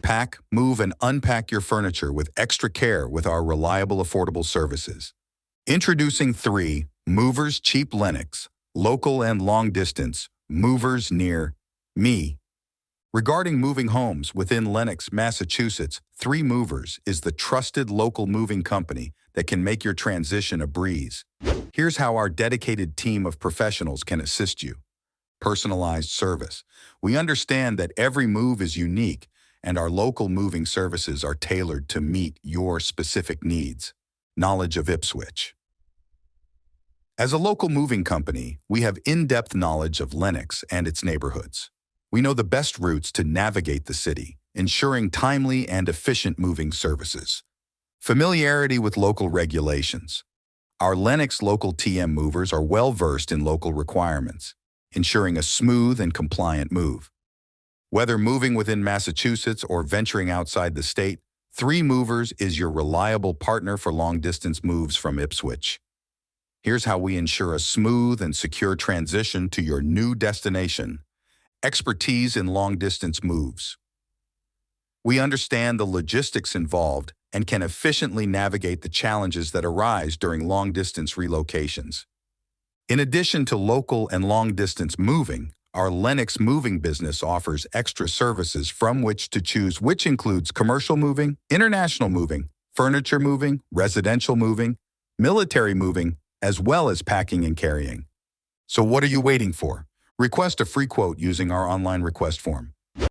Pack, move, and unpack your furniture with extra care with our reliable, affordable services. Introducing 3 Movers Cheap Lenox, local and long distance, movers near me. Regarding moving homes within Lenox, Massachusetts, 3 Movers is the trusted local moving company that can make your transition a breeze. Here's how our dedicated team of professionals can assist you. Personalized service. We understand that every move is unique, and our local moving services are tailored to meet your specific needs. Knowledge of Ipswich. As a local moving company, we have in-depth knowledge of Lenox and its neighborhoods. We know the best routes to navigate the city, ensuring timely and efficient moving services. Familiarity with local regulations. Our Lenox local TM movers are well-versed in local requirements, ensuring a smooth and compliant move. Whether moving within Massachusetts or venturing outside the state, 3 Movers is your reliable partner for long-distance moves from Ipswich. Here's how we ensure a smooth and secure transition to your new destination. Expertise in long-distance moves. We understand the logistics involved and can efficiently navigate the challenges that arise during long-distance relocations. In addition to local and long-distance moving, our Lenox moving business offers extra services from which to choose, which includes commercial moving, international moving, furniture moving, residential moving, military moving, as well as packing and carrying. So what are you waiting for? Request a free quote using our online request form.